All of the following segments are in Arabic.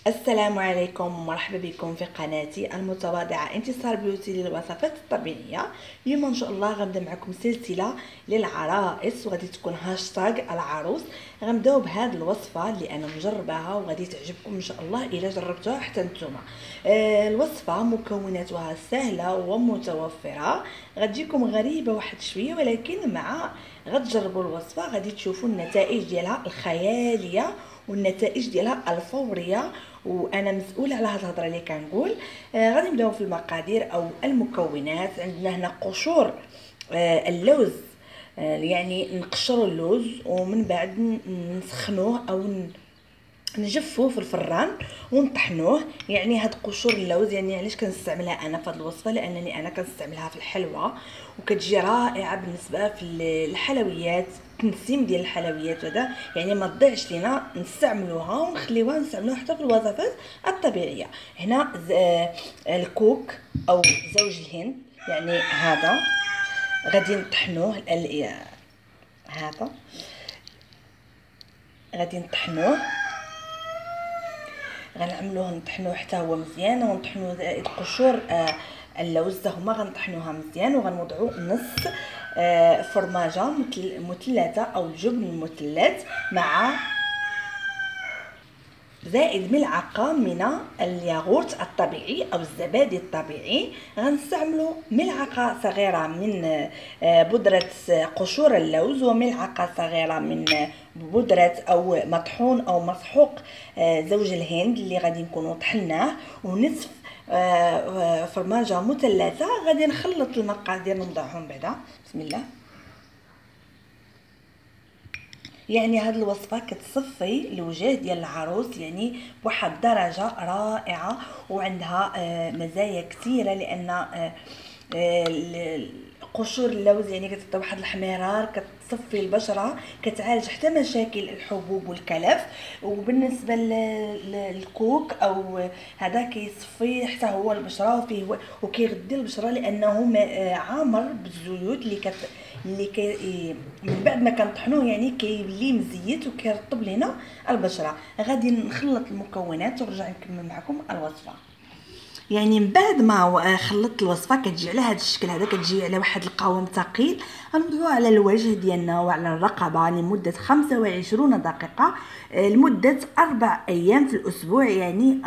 السلام عليكم ومرحبا بكم في قناتي المتواضعة انتصار بيوتي للوصفات الطبيعية. اليوم ان شاء الله غنبدا معكم سلسلة للعرائس وغادي تكون هاشتاغ العروس. غنبداو بهذه الوصفة اللي انا مجرباها وغادي تعجبكم ان شاء الله الا جربتوها حتى نتوما. الوصفة مكوناتها سهلة ومتوفرة، غتجيكم غريبة واحد شوية ولكن مع غتجربوا الوصفة غادي تشوفوا النتائج ديالها الخيالية والنتائج ديالها الفوريه. وانا مسؤوله على هذه الهضره اللي كنقول. غادي نبداو في المقادير او المكونات. عندنا هنا قشور اللوز. يعني نقشروا اللوز ومن بعد نسخنوه او نجفوه في الفران ونطحنوه. يعني هاد قشور اللوز يعني علاش كنستعملها انا في هاد الوصفه، لانني انا كنستعملها في الحلوى وكتجي رائعه بالنسبه في الحلويات، التنسيم ديال الحلويات هذا. يعني ما تضيعش لينا، نستعملوها ونخليوها نستعملوها حتى في الوصفات الطبيعيه. هنا الكوك او زوج الهند، يعني هذا غادي نطحنوه. هذا غادي نطحنوه، غنعملوه نطحنوه حتى هو مزيان، ونطحنوه زائد قشور اللوز حتى هما غنطحنوها مزيان، وغنوضعوا نص فرماجه مثلثه او جبن مثلث مع زائد ملعقه من الياغورت الطبيعي او الزبادي الطبيعي. غنستعملوا ملعقه صغيره من بودره قشور اللوز، وملعقه صغيره من بودره او مطحون او مسحوق زوج الهند اللي غادي نكونوا طحناه، ونصف فرماجه مثلثه. غادي نخلط المقادير نوضعهم بعدا. بسم الله. يعني هذه الوصفه كتصفي الوجه ديال العروس يعني بواحد الدرجه رائعه، وعندها مزايا كثيره، لان قشور اللوز يعني كتعطي واحد الاحمرار، كتصفي البشره، كتعالج حتى مشاكل الحبوب والكلف. وبالنسبه للكوك او هذا كيصفي حتى هو البشره وفيه وكيغذي البشره، لانه عامر بالزيوت من بعد ما كنطحنوه يعني كيولي مزيت وكيرطب لنا البشره. غادي نخلط المكونات ونرجع نكمل معكم الوصفه. يعني من بعد ما خلطت الوصفه كتجي على هذا الشكل هذا، كتجي على واحد القوام ثقيل. غنوضعوها على الوجه ديالنا وعلى الرقبه لمده 25 دقيقه لمده 4 ايام في الاسبوع، يعني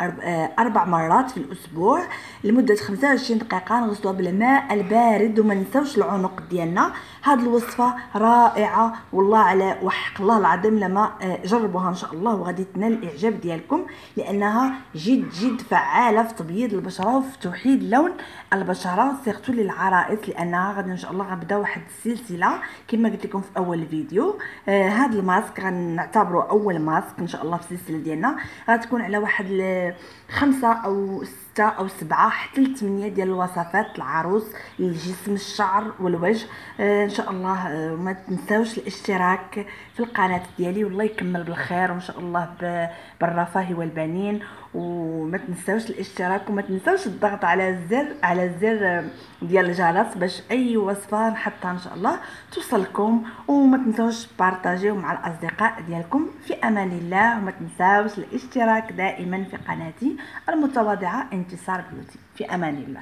4 مرات في الاسبوع لمده 25 دقيقه. نغسلوها بالماء البارد وما نساوش العنق ديالنا. هذه الوصفه رائعه والله، على وحق الله العظيم لما جربوها ان شاء الله وغادي تنال الاعجاب ديالكم، لانها جد فعاله في تبييض البشره وفي توحيد لون البشره، سيرتو للعرائس، لانها غادي ان شاء الله غنبدا واحد السلسله كما قلت لكم في اول فيديو. هذا الماسك غنعتبره اول ماسك ان شاء الله في السلسله ديالنا. غتكون على واحد 5 أو 6 أو 7 حتى ل 8 ديال الوصفات العروس للجسم الشعر والوجه ان شاء الله. ما تنساوش الاشتراك في القناه ديالي، والله يكمل بالخير وان شاء الله بالرفاه والبنين. وما تنساوش الاشتراك، وما تنساوش الضغط على الزر ديال الجرس باش اي وصفه نحطها ان شاء الله توصلكم. وما تنساوش بارطاجيو مع الاصدقاء ديالكم. في امان الله، وما تنساوش الاشتراك دائما في قناتي المتواضعه انتصار بيوتي. في امان الله.